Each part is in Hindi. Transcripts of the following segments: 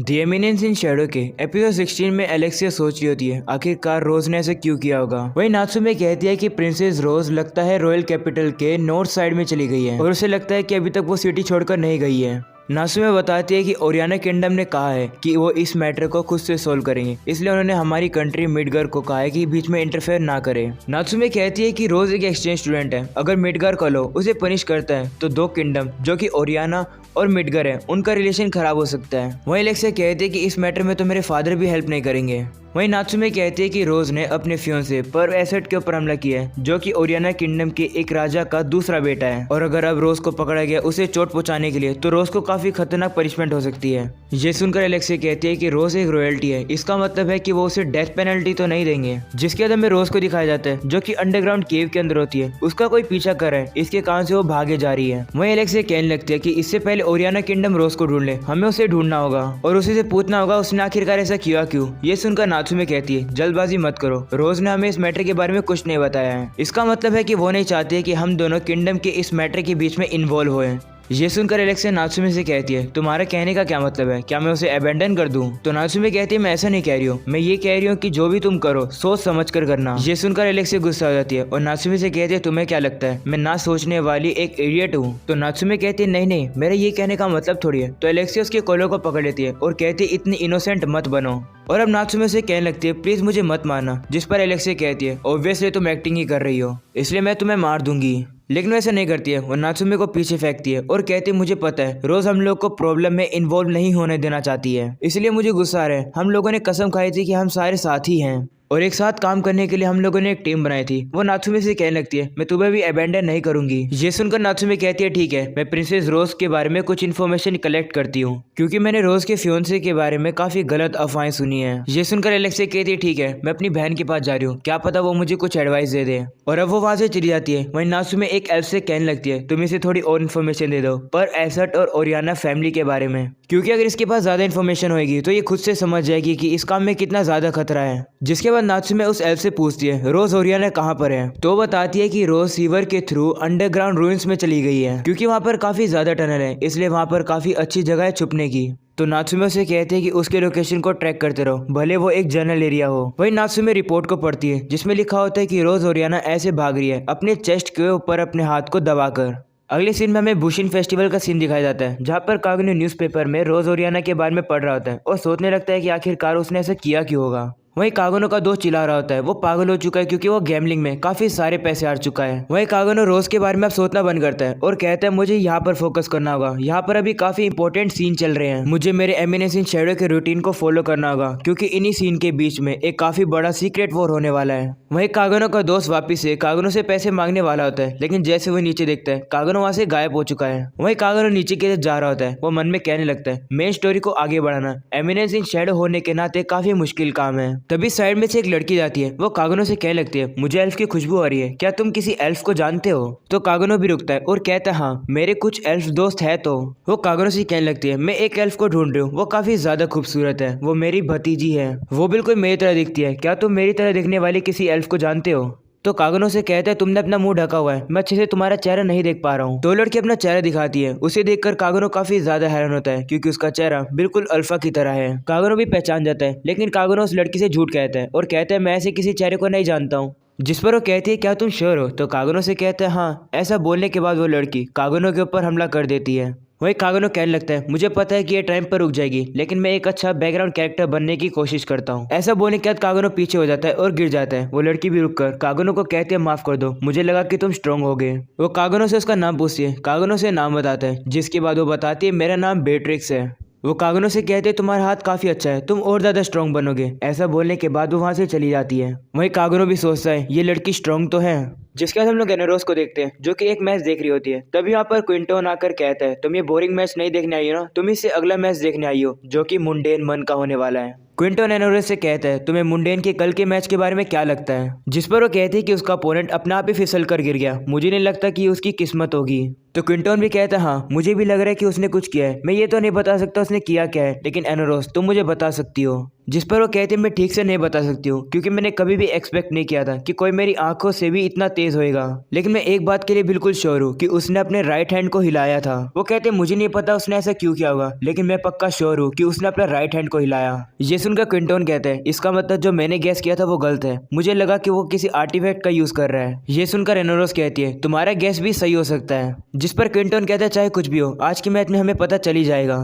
द एमिनेंस इन शैडो के एपिसोड 16 में एलेक्सिया सोच रही होती है आखिरकार रोज ने ऐसा क्यों किया होगा। वही नात्सुमे कहती है कि प्रिंसेस रोज लगता है रॉयल कैपिटल के नॉर्थ साइड में चली गई है और उसे लगता है कि अभी तक वो सिटी छोड़कर नहीं गई है। नात्सुमे बताती है कि ओरियाना किंगडम ने कहा है कि वो इस मैटर को खुद से सोल्व करेंगे, इसलिए उन्होंने हमारी कंट्री मिडगर को कहा है कि बीच में इंटरफेयर ना करे। नात्सुमे कहती है कि रोज एक एक्सचेंज स्टूडेंट है, अगर मिडगर कलो उसे पनिश करता है तो दो किंगडम जो कि ओरियाना और मिडगर है उनका रिलेशन खराब हो सकता है। वहीं एलेक्सिया कहती है कि इस मैटर में तो मेरे फादर भी हेल्प नहीं करेंगे। वहीं नात्सुमे कहती है कि रोज ने अपने फियोंसे पर एसेट के ऊपर हमला किया है जो कि ओरियाना किंगडम के एक राजा का दूसरा बेटा है, और अगर अब रोज को पकड़ा गया उसे चोट पहुंचाने के लिए तो रोज को काफी खतरनाक पनिशमेंट हो सकती है। ये सुनकर एलेक्सिया कहती है कि रोज एक रॉयल्टी है, इसका मतलब है कि वो उसे डेथ पेनल्टी तो नहीं देंगे। जिसके बाद में रोज को दिखाया जाता है जो कि अंडरग्राउंड केव के अंदर होती है, उसका कोई पीछा कर रहा है, इसके कारण से वो भागे जा रही है। वहीं एलेक्सिया कहने लगती है कि इससे पहले ओरियाना किंगडम रोज को ढूंढ ले, हमें उसे ढूंढना होगा और उसे से पूछना होगा उसने आखिरकार ऐसा किया क्यों। ये सुनकर नात्सुमे कहती है जल्दबाजी मत करो, रोज ने हमें इस मैटर के बारे में कुछ नहीं बताया है, इसका मतलब है कि वो नहीं चाहती कि हम दोनों किंगडम के इस मैटर के बीच में इन्वॉल्व हुए। ये सुनकर एलेक्सिया नात्सुमे से कहती है तुम्हारा कहने का क्या मतलब है, क्या मैं उसे अबेंडन कर दूं? तो नात्सुमे कहती है मैं ऐसा नहीं कह रही हूँ, मैं ये कह रही हूँ कि जो भी तुम करो सोच समझ कर करना। ये सुनकर एलेक्सिया गुस्सा हो जाती है और नात्सुमे से कहती है तुम्हें क्या लगता है मैं ना सोचने वाली एक इडियट हूँ? तो नात्सुमे कहती है नहीं नहीं, मेरा ये कहने का मतलब थोड़ी है। तो एलेक्सिया उसके कॉलर को पकड़ लेती है और कहती है इतनी इनोसेंट मत बनो, और अब नात्सुमे से कहने लगती है प्लीज मुझे मत मारना। जिस पर एलेक्सिया कहती है ऑब्वियसली तुम एक्टिंग ही कर रही हो, इसलिए मैं तुम्हें मार दूंगी। लेकिन वैसा नहीं करती है, वो नात्सुमे को पीछे फेंकती है और कहती है मुझे पता है रोज हम लोग को प्रॉब्लम में इन्वॉल्व नहीं होने देना चाहती है, इसलिए मुझे गुस्सा आ रहा है। हम लोगों ने कसम खाई थी कि हम सारे साथी हैं और एक साथ काम करने के लिए हम लोगों ने एक टीम बनाई थी। वो नात्सुमे से कहने लगती है मैं तुम्हें भी अबेंडन नहीं करूंगी। ये सुनकर नात्सुमे कहती है ठीक है, मैं प्रिंसेस रोज के बारे में कुछ इन्फॉर्मेशन कलेक्ट करती हूँ क्योंकि मैंने रोज के फियोंसे के बारे में काफी गलत अफवाहें सुनी है। ये सुनकर एलेक्सिया कहती है ठीक है, मैं अपनी बहन के पास जा रही हूँ, क्या पता वो मुझे कुछ एडवाइस दे दे। और अब वो वहां से चली जाती है। वहीं नात्सुमे एक एल्फ से कहने लगती है तुम इसे थोड़ी और इन्फॉर्मेशन दे दो पर एसेट और ओरियाना फैमिली के बारे में, क्योंकि अगर इसके पास ज्यादा इन्फॉर्मेशन होगी तो ये खुद से समझ जाएगी कि इस काम में कितना ज्यादा खतरा है। जिसके बाद नात्सुमे उस एल्फ से पूछती है रोज ओरियाना कहाँ पर है, तो बताती है कि रोज सीवर के थ्रू अंडरग्राउंड रूइंस में चली गई है क्योंकि वहाँ पर काफी ज्यादा टनल है, इसलिए वहाँ पर काफी अच्छी जगह है छुपने की। तो नात्सुमे से कहते हैं कि उसके लोकेशन को ट्रैक करते रहो भले वो एक जनरल एरिया हो। वही नात्सुमे रिपोर्ट को पढ़ती है जिसमें लिखा होता है कि रोज ओरियाना ऐसे भाग रही है अपने चेस्ट के ऊपर अपने हाथ को दबाकर। अगले सीन में हमें बुशिन फेस्टिवल का सीन दिखाया जाता है जहाँ पर कागनो न्यूज़पेपर में रोज ओरियाना के बारे में पढ़ रहा होता है और सोचने लगता है कि आखिरकार उसने ऐसा किया क्यों होगा। वहीं कागनो का दोस्त चिल्ला रहा होता है वो पागल हो चुका है क्योंकि वो गैम्बलिंग में काफी सारे पैसे हार चुका है। वहीं कागनो रोज के बारे में अब सोचना बंद करता है और कहता है मुझे यहाँ पर फोकस करना होगा, यहाँ पर अभी काफी इंपॉर्टेंट सीन चल रहे हैं, मुझे मेरे एमिनेंस इन शैडो के रूटीन को फॉलो करना होगा क्योंकि इन्हीं सीन के बीच में एक काफी बड़ा सीक्रेट वॉर होने वाला है। वहीं कागनो का दोस्त वापिस से कागनो से पैसे मांगने वाला होता है, लेकिन जैसे वो नीचे देखता है कागनो वहां से गायब हो चुका है। वहीं कागनो नीचे की तरफ जा रहा होता है, वो मन में कहने लगता है मेन स्टोरी को आगे बढ़ाना एमिनेंस इन शैडो होने के नाते काफी मुश्किल काम है। तभी साइड में से एक लड़की जाती है, वो कागनो से कहने लगती है मुझे एल्फ की खुशबू आ रही है, क्या तुम किसी एल्फ को जानते हो? तो कागनो भी रुकता है और कहता है हाँ मेरे कुछ एल्फ दोस्त है। तो वो कागनो से कहने लगती है मैं एक एल्फ को ढूंढ रही हूँ, वो काफी ज्यादा खूबसूरत है, वो मेरी भतीजी है, वो बिल्कुल मेरी तरह दिखती है, क्या तुम मेरी तरह दिखने वाले किसी एल्फ को जानते हो? तो कागनो से कहता है तुमने अपना मुंह ढका हुआ है, मैं अच्छे से तुम्हारा चेहरा नहीं देख पा रहा हूँ। तो लड़की अपना चेहरा दिखाती है, उसे देखकर कागनो काफी ज्यादा हैरान होता है क्योंकि उसका चेहरा बिल्कुल अल्फा की तरह है। कागनो भी पहचान जाता है, लेकिन कागनो उस लड़की से झूठ कहता है और कहता है मैं ऐसे किसी चेहरे को नहीं जानता हूँ। जिस पर वो कहती है क्या तुम श्योर हो? तो कागनो से कहता है हाँ। ऐसा बोलने के बाद वो लड़की कागनो के ऊपर हमला कर देती है। वही कागनो कहने लगता है मुझे पता है कि ये टाइम पर रुक जाएगी, लेकिन मैं एक अच्छा बैकग्राउंड कैरेक्टर बनने की कोशिश करता हूँ। ऐसा बोलने के बाद कागनो पीछे हो जाता है और गिर जाता है। वो लड़की भी रुककर कागनो को कहती है माफ कर दो, मुझे लगा कि तुम स्ट्रांग हो गए। वो कागनो से उसका नाम पूछती है, कागनो से नाम बताता है, जिसके बाद वो बताती है मेरा नाम बेट्रिक्स है। वो कागनो से कहते हैं तुम्हारा हाथ काफी अच्छा है, तुम और ज्यादा स्ट्रांग बनोगे। ऐसा बोलने के बाद वो वहां से चली जाती है। वहीं कागनो भी सोचता है ये लड़की स्ट्रांग तो है। जिसके बाद हम लोग एनेरोस को देखते हैं जो कि एक मैच देख रही होती है। तभी यहाँ पर क्विंटोन आकर कहता है तुम ये बोरिंग मैच नहीं देखने आई हो ना, तुम इससे अगला मैच देखने आई हो जो कि मुंडेन मन का होने वाला है। क्विंटन एनोरोस से कहता है तुम्हें मुंडेन के कल के मैच के बारे में क्या लगता है, जिस पर वो कहते हैं कि उसका अपोनेंट अपने आप ही फिसल कर गिर गया, मुझे नहीं लगता कि उसकी किस्मत होगी। तो क्विंटन भी कहता है हाँ मुझे भी लग रहा है कि उसने कुछ किया है, मैं ये तो नहीं बता सकता उसने किया क्या है, लेकिन एनोरोस तुम मुझे बता सकती हो। जिस पर वो कहते हैं मैं ठीक से नहीं बता सकती हूँ क्योंकि मैंने कभी भी एक्सपेक्ट नहीं किया था कि कोई मेरी आंखों से भी इतना तेज होएगा, लेकिन मैं एक बात के लिए बिल्कुल श्योर हूँ कि उसने अपने राइट हैंड को हिलाया था। वो कहते हैं मुझे नहीं पता उसने ऐसा क्यों किया होगा, लेकिन मैं पक्का श्योर हूँ कि उसने अपना राइट हैंड को हिलाया। ये सुनकर क्विंटन कहता है इसका मतलब जो मैंने गैस किया था वो गलत है, मुझे लगा कि वो किसी आर्टिफैक्ट का यूज कर रहा है। ये सुनकर एनोरोस कहती है तुम्हारा गैस भी सही हो सकता है। जिस पर क्विंटन कहता है चाहे कुछ भी हो आज के मैच में हमें पता चल ही जाएगा,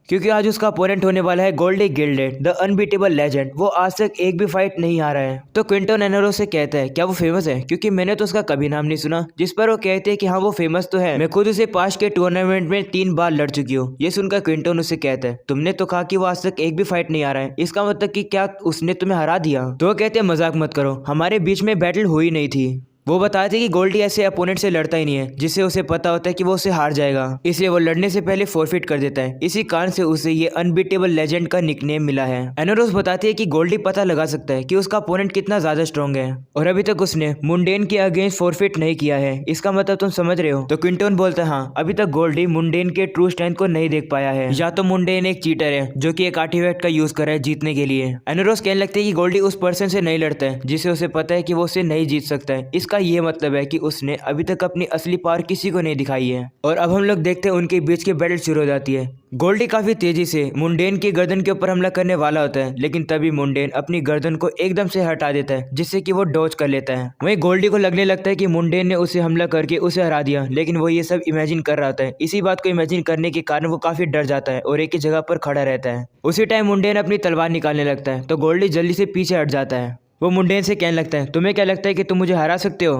क्योंकि आज उसका अपोनेंट होने वाला है Goldie gilded the unbeatable legend. वो आज तक एक भी फाइट नहीं हारा है। तो क्विंटन एनोरोस से कहता है क्या वो फेमस है, क्योंकि मैंने तो उसका कभी नाम नहीं सुना। जिस पर वो कहते हैं कि हाँ वो फेमस तो है, मैं खुद उसे पास के टूर्नामेंट में 3 बार लड़ चुकी हूँ। ये सुनकर क्विंटन उससे कहता है तुमने तो कहा कि वो आज तक एक भी फाइट नहीं हारा है, इसका मतलब कि क्या उसने तुम्हें हरा दिया। तो वो कहते हैं मजाक मत करो, हमारे बीच में बैटल हुई नहीं थी। वो बताते थे कि गोल्डी ऐसे अपोनेंट से लड़ता ही नहीं है जिससे उसे पता होता है कि वो उसे हार जाएगा, इसलिए वो लड़ने से पहले फोरफिट कर देता है। इसी कारण से उसे ये अनबीटेबल लेजेंड का निकनेम मिला है। एनोरोस बताती है कि गोल्डी पता लगा सकता है कि उसका अपोनेंट कितना ज्यादा स्ट्रॉन्ग है और अभी तक उसने मुंडेन के अगेंस्ट फोरफिट नहीं किया है, इसका मतलब तुम समझ रहे हो। तो क्विंटन बोलता है हाँ अभी तक गोल्डी मुंडेन के ट्रू स्ट्रेंथ को नहीं देख पाया है, या तो मुंडेन एक चीटर है जो कि एक आर्टिफैक्ट का यूज कर रहा है जीतने के लिए। एनोरोस कहने लगते है कि गोल्डी उस पर्सन से नहीं लड़ता है जिसे उसे पता है कि वो उसे नहीं जीत सकता है, इसका ये मतलब है कि उसने अभी तक अपनी असली पावर किसी को नहीं दिखाई है। और अब हम लोग देखते हैं उनके बीच की बैटल शुरू हो जाती है। गोल्डी काफी तेजी से मुंडेन की गर्दन के ऊपर हमला करने वाला होता है, लेकिन तभी मुंडेन अपनी गर्दन को एकदम से हटा देता है जिससे कि वो डॉज कर लेता है। वहीं गोल्डी को लगने लगता है कि मुंडेन ने उसे हमला करके उसे हरा दिया, लेकिन वो ये सब इमेजिन कर रहा था। इसी बात को इमेजिन करने के कारण वो काफी डर जाता है और एक ही जगह पर खड़ा रहता है। उसी टाइम मुंडेन अपनी तलवार निकालने लगता है तो गोल्डी जल्दी से पीछे हट जाता है। वो मुंडेन से कहने लगता है तुम्हें क्या लगता है कि तुम मुझे हरा सकते हो।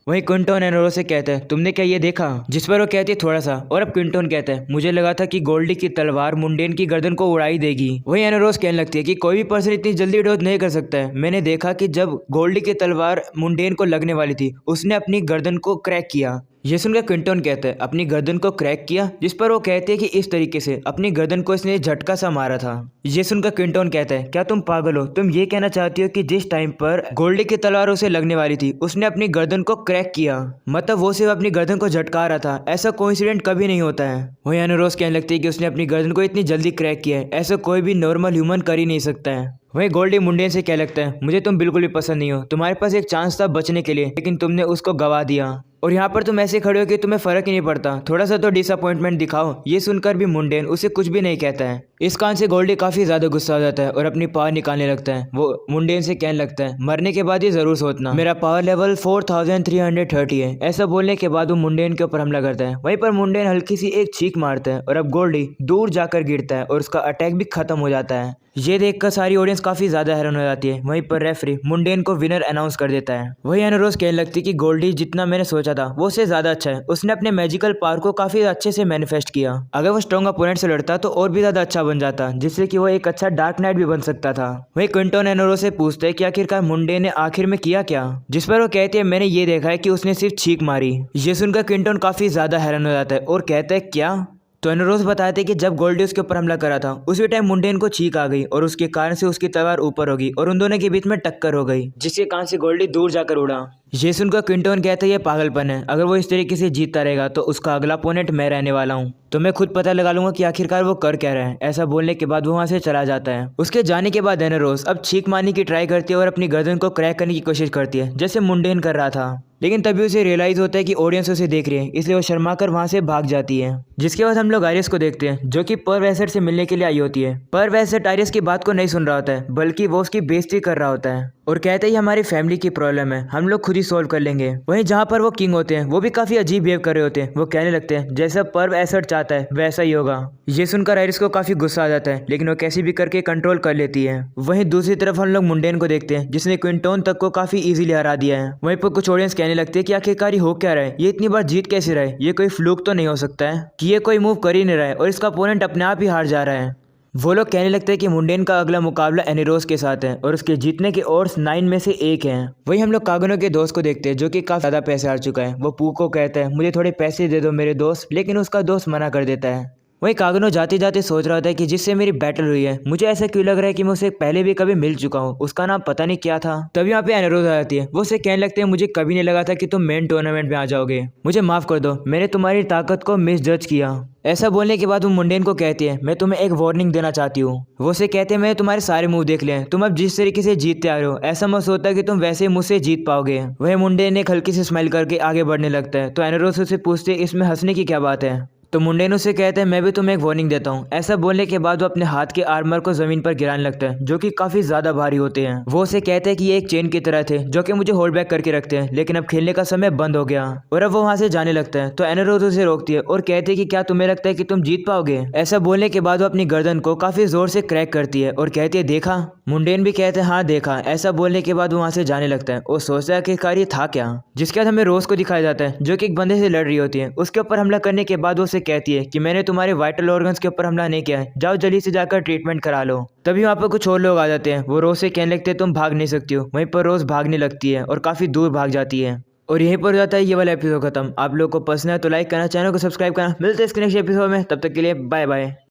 वहीं क्विंटन एनोरोस से कहता है तुमने क्या ये देखा, जिस पर वो कहती है थोड़ा सा। और अब क्विंटन कहता है मुझे लगा था कि गोल्डी की तलवार मुंडेन की गर्दन को उड़ाई देगी। वहीं एनोरोस कहने लगती है कि कोई भी पर्सन इतनी जल्दी डॉज नहीं कर सकता है, मैंने देखा कि जब गोल्डी की तलवार मुंडेन को लगने वाली थी उसने अपनी गर्दन को क्रैक किया। ये सुनकर क्विंटन कहता है अपनी गर्दन को क्रैक किया, जिस पर वो कहते हैं कि इस तरीके से अपनी गर्दन को इसने झटका सा मारा था। ये सुनकर क्विंटन कहता है क्या तुम पागल हो, तुम ये कहना चाहती हो कि जिस टाइम पर गोल्डी की तलवार उसे लगने वाली थी उसने अपनी गर्दन को क्रैक किया, मतलब वो सिर्फ अपनी गर्दन को झटका रहा था, ऐसा कोइंसिडेंट कभी नहीं होता है। वहीं एनोरोस कहने लगती है कि उसने अपनी गर्दन को इतनी जल्दी क्रैक किया है, ऐसा कोई भी नॉर्मल ह्यूमन कर ही नहीं सकता है। वहीं गोल्डी मुंडेन से क्या लगता है मुझे तुम बिल्कुल भी पसंद नहीं हो, तुम्हारे पास एक चांस था बचने के लिए लेकिन तुमने उसको गवा दिया और यहाँ पर तुम ऐसे खड़े हो कि तुम्हें फर्क ही नहीं पड़ता, थोड़ा सा तो डिसअपॉइंटमेंट दिखाओ। ये सुनकर भी मुंडेन उसे कुछ भी नहीं कहता है। इस कारण से गोल्डी काफी ज्यादा गुस्सा हो जाता है और अपनी पावर निकालने लगता है। वो मुंडेन से कहने लगता है मरने के बाद ये जरूर सोचना मेरा पावर लेवल 4330 है। ऐसा बोलने के बाद वो मुंडेन के ऊपर हमला करता है। वहीं पर मुंडेन हल्की सी एक चीख मारता है और अब गोल्डी दूर जाकर गिरता है और उसका अटैक भी खत्म हो जाता है। ये देखकर सारी ऑडियंस काफी ज्यादा हैरान हो जाती है। वहीं पर रेफरी मुंडेन को विनर अनाउंस कर देता है। वही एनोरोस कहने लगती है कि गोल्डी जितना मैंने सोचा था वो उससे ज्यादा अच्छा है, उसने अपने मैजिकल पावर को काफी अच्छे से मैनिफेस्ट किया। अगर वो स्ट्रॉन्ग अपोनेंट से लड़ता तो और भी ज्यादा अच्छा बन जाता, जिससे कि वो एक अच्छा डार्क नाइट भी बन सकता था। वही क्विंटन एनोरोस से पूछते हैं कि आखिरकार मुंडेन ने आखिर में किया क्या, जिस पर वो कहते हैं मैंने ये देखा है कि उसने सिर्फ छींक मारी। ये सुनकर क्विंटन काफी ज्यादा हैरान हो जाता है और कहता है क्या। तो एनोरोस बताते कि जब गोल्डी उसके ऊपर हमला करा था उसी टाइम मुंडेन को छींक आ गई और उसके कारण से उसकी तलवार ऊपर हो गई और उन दोनों के बीच में टक्कर हो गई, जिसके कारण से गोल्डी दूर जाकर उड़ा। ये सुनकर क्विंटन कहता है ये पागलपन है, अगर वो इस तरीके से जीतता रहेगा तो उसका अगला अपोनेंट मैं रहने वाला हूँ, तो मैं खुद पता लगा लूंगा कि आखिरकार वो कर क्या रहा है। ऐसा बोलने के बाद वो वहाँ से चला जाता है। उसके जाने के बाद एनोरोस अब छींक मारने की ट्राई करती है और अपनी गर्दन को क्रैक करने की कोशिश करती है जैसे मुंडेन कर रहा था, लेकिन तभी उसे रियलाइज होता है कि ऑडियंस उसे देख रही है, इसलिए वो शर्मा कर वहाँ से भाग जाती है। जिसके बाद हम लोग आयरिस को देखते हैं जो कि पर्व एसेट से मिलने के लिए आई होती है। पर्व एसेट आयरिस की बात को नहीं सुन रहा होता है, बल्कि वो उसकी बेइज्जती कर रहा होता है और कहते ही हमारी फैमिली की प्रॉब्लम है, हम लोग खुद ही सोल्व कर लेंगे। वहीं जहाँ पर वो किंग होते हैं वो भी काफी अजीब बिहेव कर रहे होते हैं। वो कहने लगते हैं जैसा पर्व एसेट चाहता है वैसा ही होगा। ये सुनकर आयरिस को काफी गुस्सा आ जाता है, लेकिन वो कैसे भी करके कंट्रोल कर लेती है। वहीं दूसरी तरफ हम लोग मुंडेन को देखते हैं जिसने क्विंटन तक को काफी इजीली हरा दिया है। वहीं पर कुछ ऑडियंस कहने लगते हैं कि आखिरकार हो क्या रहा है, ये इतनी बार जीत कैसे रहा है, ये कोई फ्लूक तो नहीं हो सकता है कि ये कोई मूव कर ही नहीं रहा है और इसका अपोनेंट अपने आप ही हार जा रहा है। वो लोग कहने लगते हैं कि मुंडेन का अगला मुकाबला एनोरोस के साथ है और उसके जीतने के odds 9 में से 1 हैं। वही हम लोग कागनो के दोस्त को देखते हैं जो कि काफी ज्यादा पैसे हार चुका है। वो पू को कहता है मुझे थोड़े पैसे दे दो मेरे दोस्त, लेकिन उसका दोस्त मना कर देता है। वही कागनो जाते जाते सोच रहा होता है कि जिससे मेरी बैटल हुई है मुझे ऐसा क्यों लग रहा है कि मैं उसे पहले भी कभी मिल चुका हूँ, उसका नाम पता नहीं क्या था। तभी यहाँ पे एनरोज आ जाती है। वो उसे कहने लगते हैं मुझे कभी नहीं लगा था कि तुम मेन टूर्नामेंट में आ जाओगे, मुझे माफ कर दो, मैंने तुम्हारी ताकत को मिस जज किया। ऐसा बोलने के बाद वो मुंडेन को कहती है मैं तुम्हें एक वार्निंग देना चाहती हूँ। वो उसे कहते हैं मैंने तुम्हारे सारे मूव देख लिए, तुम अब जिस तरीके से जीतते आ रहे हो ऐसा मत सोचता कि तुम वैसे मुझसे जीत पाओगे। वह मुंडेन एक हल्की से स्माइल करके आगे बढ़ने लगता है तो एनरोज उसे पूछते इसमें हंसने की क्या बात है। तो मुंडेन उसे कहते हैं मैं भी तुम्हें एक वार्निंग देता हूँ। ऐसा बोलने के बाद वो अपने हाथ के आर्मर को जमीन पर गिराने लगता है जो कि काफी ज्यादा भारी होते हैं। वो उसे कहते हैं कि ये एक चेन की तरह थे जो कि मुझे होल्ड बैक करके रखते हैं, लेकिन अब खेलने का समय बंद हो गया। और अब वो वहां से जाने लगता है तो एनरोज उसे रोकती है और कहती है कि क्या तुम्हें लगता है कि तुम जीत पाओगे। ऐसा बोलने के बाद वो अपनी गर्दन को काफी जोर से क्रैक करती है और कहती है देखा। मुंडेन भी कहते हैं हाँ देखा। ऐसा बोलने के बाद वो वहां से जाने लगता है और सोचता है कि कार्य था क्या। जिसके बाद हमें रोज को दिखाया जाता है जो कि एक बंदे से लड़ रही होती है। उसके ऊपर हमला करने के बाद वो उसे कहती है कि मैंने तुम्हारे वाइटल ऑर्गन्स के ऊपर हमला नहीं किया है, जाओ जल्दी से जाकर ट्रीटमेंट करा लो। तभी वहाँ पर कुछ और लोग आ जाते हैं। वो रोज से कहने लगते हैं तुम भाग नहीं सकती हो। वहीं पर रोज भागने लगती है और काफी दूर भाग जाती है। और यहीं पर जाता है ये वाला एपिसोड खत्म। आप लोग को पसंद है तो लाइक करना, चैनल को सब्सक्राइब करना। मिलते हैं इसके नेक्स्ट एपिसोड में, तब तक के लिए बाय बाय।